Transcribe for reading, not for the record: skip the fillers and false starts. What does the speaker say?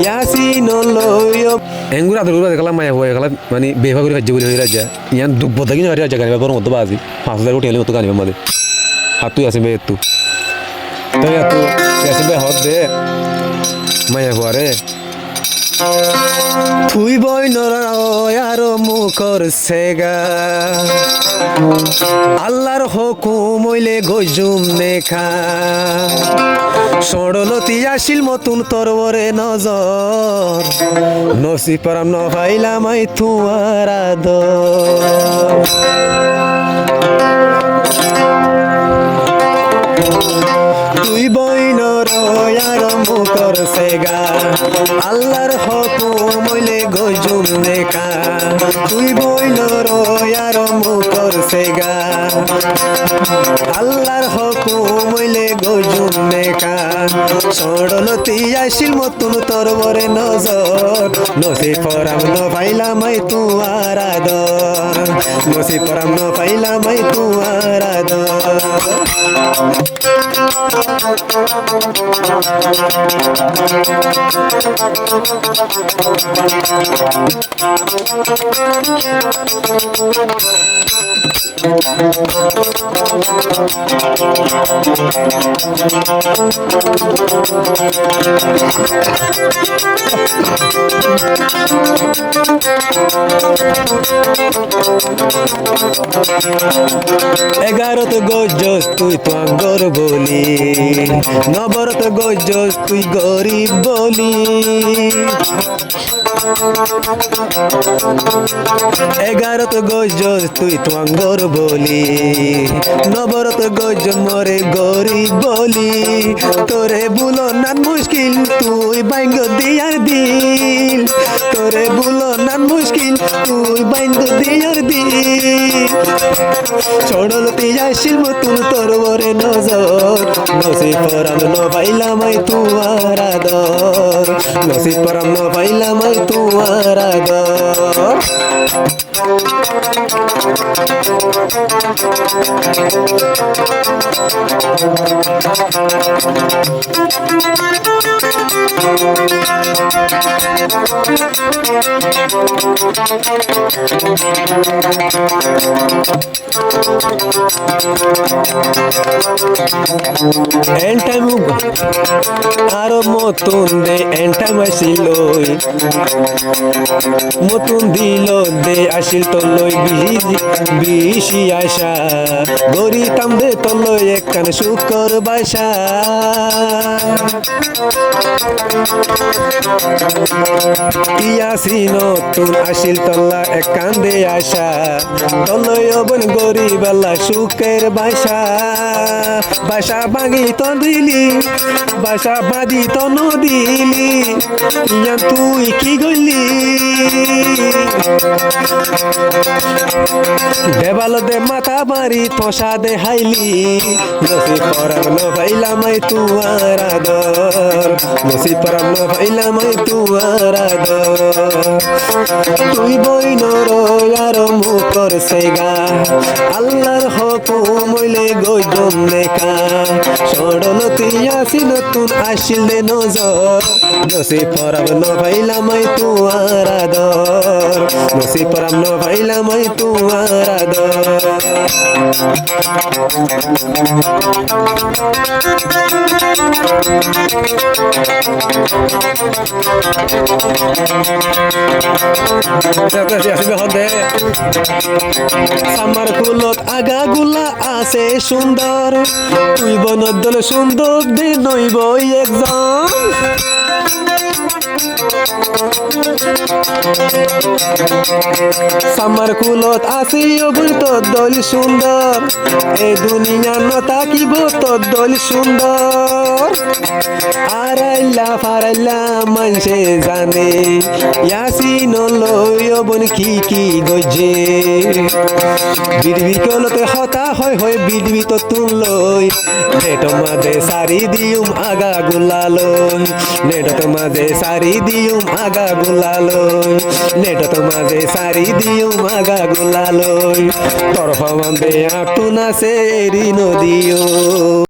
ইয়াসিন লয় এঙ্গুরা দরুরা দেখলাম মায়া হয়ে গেল মানে বেহা করে হজ্জে বলে হয়ে রাজা ইয়ান দুব্ব থাকি না রাজা গানি বড় মতো বাজি 5000 কোটি মতো গানি মালে হাতু আছে বে তু তাই তু ইয়াসিন বে হদ দে মায়া হরে তুই বই নর মুখর সেগা আল্লাহর হুকুম হইলে গজুম নেখা সড়লতি আসিল মতুন তরবরে নজর নসি পারাম ন পাইলাম আই তুয়ার আদর তুই বই নর মুখর সেগা আল্লাহর হুকুম হইলে গজুম নেখা তুই বই নর মুখর সেগা আল্লাহর হুকুম হইলে গজুম নেখা সড়লতি আসিল মতুন তরবরে নজর নসি পরাম ন পাইলাম আই তুয়ার আদর নসি পরাম ন পাইলাম আই তুয়ার আদর এগারোতে গজস তুই তো আঙ্গর বলি নবরত গজস তুই গরিব বলি এগারোতে গজস তুই তো আঙ্গর বলি নবরত গজ মরে গরিব বলি তোরে বুলো নান মুশকিল তুই বাইঙ্গ দিয়ার দিল তোরে বুলো নান মুশকিল তুই বাইঙ্গ দিয়ার দিল ছড়লতি আসিল মতুন তরবরে নজর নসিব পরাম ন পাইলাম আই তুয়ার আদর নসিব পরাম ন পাইলাম আই তুয়ার আদর এন টাইম আরো মতুন দে এন টাইম আসিল মতুন দিল দে আসিল তো লই বিশি আশা গরিতাম দে তো লই একখান শুকর বাসা ইয়াসিন তুন আসিল তল্লা এক কান্দে আশা তলয় বন গরিব আল্লাহ সুখের বাসা বাসা বাগি তো দিলি বাসা বাদি তো নদিলি ইয়ান তুই কি গলি দেবাল দে মাথা মারি তোষা দে হাইলি নসি পরাম ন পাইলাম আই তুয়ার আদর নসি পরাম ন পাইলাম আই তুয়ার আদর তুই বই নর মুখর সেগা আল্লাহর হুকুম হইলে গজুম নেখা সড়লতি আসিল তুন আসিল দে নজর নসি পরাম ন পাইলাম আই তুয়ার আদর নসি পরাম ন পাইলাম আই তুয়ার আদর আমার কুলত আগা গুলা আছে সুন্দর তুই বনদল সুন্দর দে নইব একজন সামার কুলত আসি অবুল তোর দল সুন্দর এ দুনিয়া ন তাকিব তোর দল সুন্দর আরাইলা ফারাইলা মানুষে জানে ইয়াসিন লই অবন কি গজে বিড়বি কলতে হতা হয় বিড়বি তো তুন লই নেট মাঝে সারি দিউম আগা গুলালই নেট মাঝে সারি দিউম আগা গুলালই নেট মাঝে সারি দিউম আগা গুলালই তরফা মান্দে আটু নাসে এরি নদিও